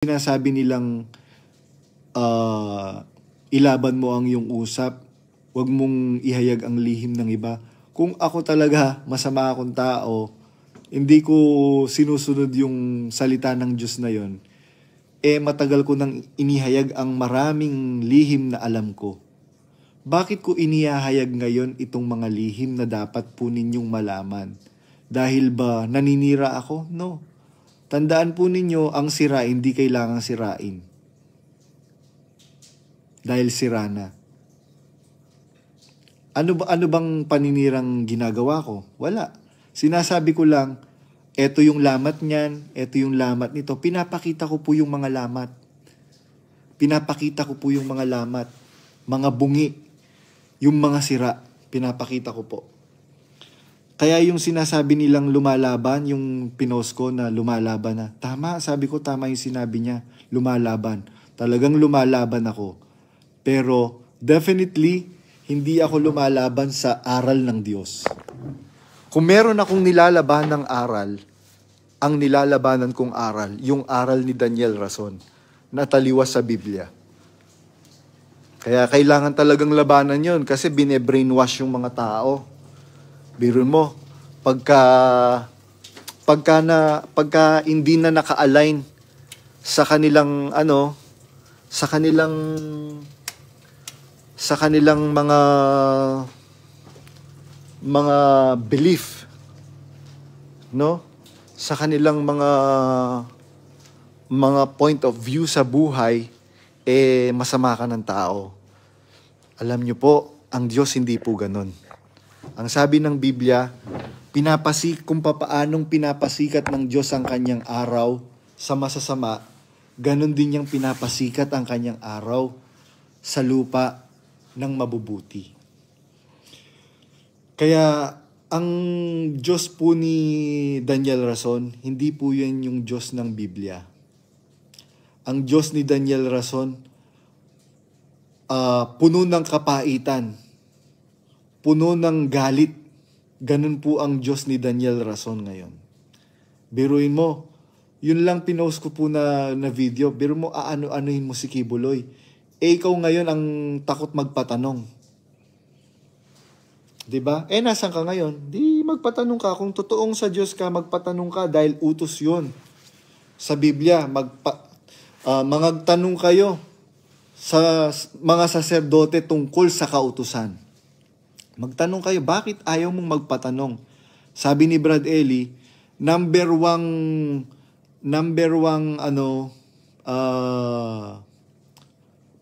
Sinasabi nilang ilaban mo ang iyong usap, huwag mong ihayag ang lihim ng iba. Kung ako talaga masama akong tao, hindi ko sinusunod yung salita ng Diyos na yon, matagal ko nang inihayag ang maraming lihim na alam ko. Bakit ko inihayag ngayon itong mga lihim na dapat po ninyong malaman? Dahil ba naninira ako? No. Tandaan po ninyo, ang sira hindi kailangang sirain. Dahil sira na. Ano bang paninirang ginagawa ko? Wala. Sinasabi ko lang, eto yung lamat niyan, eto yung lamat nito. Pinapakita ko po yung mga lamat. Pinapakita ko po yung mga lamat. Mga bungi. Yung mga sira. Pinapakita ko po. Kaya yung sinasabi nilang lumalaban, yung pinost ko na lumalaban na. Tama, sabi ko tama yung sinabi niya, lumalaban. Talagang lumalaban ako. Pero definitely, hindi ako lumalaban sa aral ng Diyos. Kung meron akong nilalaban ng aral, ang nilalabanan kong aral, yung aral ni Daniel Rason, na taliwas sa Biblia. Kaya kailangan talagang labanan yon kasi bine-brainwash yung mga tao. Biro mo, pagka hindi na naka-align sa kanilang mga belief, no? Sa kanilang mga point of view sa buhay, masama ka ng tao. Alam niyo po, ang Diyos hindi po ganun. Ang sabi ng Biblia, kung papaanong pinapasikat ng Diyos ang kanyang araw sa masasama, ganun din niyang pinapasikat ang kanyang araw sa lupa ng mabubuti. Kaya ang Diyos po ni Daniel Rason, hindi po yan yung Diyos ng Biblia. Ang Diyos ni Daniel Rason, puno ng kapaitan, puno ng galit. Ganun po ang Diyos ni Daniel Rason ngayon. Biruin mo, yun lang pinost ko po na video. Biro mo, anuhin mo si Kibuloy. Ikaw ngayon ang takot magpatanong. Diba? Nasan ka ngayon? Di magpatanong ka. Kung totoong sa Diyos ka, magpatanong ka dahil utos yun. Sa Biblia, mangagtanong kayo sa mga saserdote tungkol sa kautusan. Magtanong kayo, bakit ayaw mong magpatanong? Sabi ni Brad Eli, number one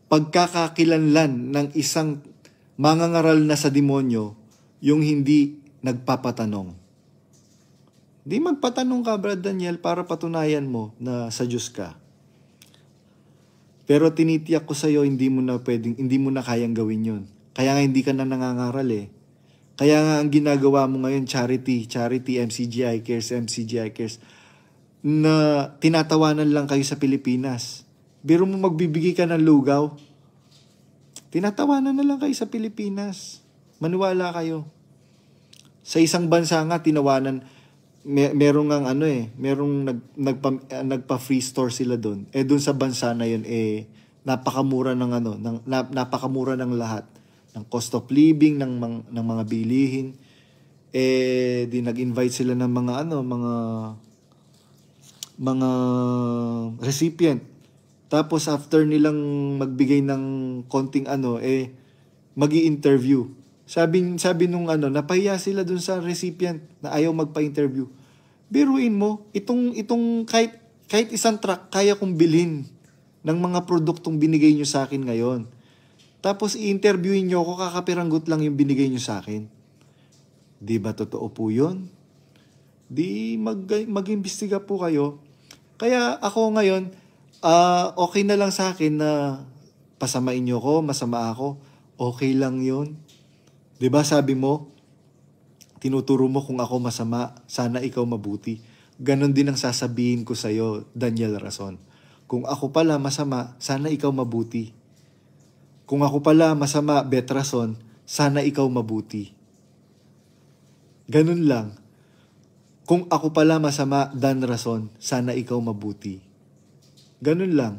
pagkakakilanlan ng isang mangangaral na sa demonyo, yung hindi nagpapatanong. Di magpatanong ka, Brad Daniel, para patunayan mo na sa Diyos ka. Pero tinitiyak ko sa'yo, hindi mo na kayang gawin yun. Kaya nga hindi ka na nangangaral eh. Kaya nga ang ginagawa mo ngayon, charity, MCGI Cares, na tinatawanan lang kayo sa Pilipinas. Biro mo magbibigay ka ng lugaw, tinatawanan na lang kayo sa Pilipinas. Maniwala kayo. Sa isang bansa nga, tinawanan, merong nagpa-free store sila doon. Doon sa bansa na yun, napakamura napakamura ng lahat. Ng cost of living, ng mga bilihin. Di nag-invite sila ng mga recipient. Tapos after nilang magbigay ng konting magi-interview. Sabi nung napahiya sila dun sa recipient na ayaw magpa-interview. Biruin mo, itong kahit isang truck kaya kong bilhin ng mga produktong binigay nyo sa akin ngayon. Tapos i-interviewin nyo ako, kakapiranggot lang yung binigay nyo sa akin. Di ba totoo po yun? Di mag-imbestiga po kayo. Kaya ako ngayon, okay na lang sa akin na pasamain nyo ko, masama ako. Okay lang yun. Di ba sabi mo, tinuturo mo kung ako masama, sana ikaw mabuti. Ganon din ang sasabihin ko sa'yo, Daniel Rason. Kung ako pala masama, sana ikaw mabuti. Kung ako pala masama, Bet Rason, sana ikaw mabuti. Ganun lang. Kung ako pala masama, Dan Rason, sana ikaw mabuti. Ganun lang.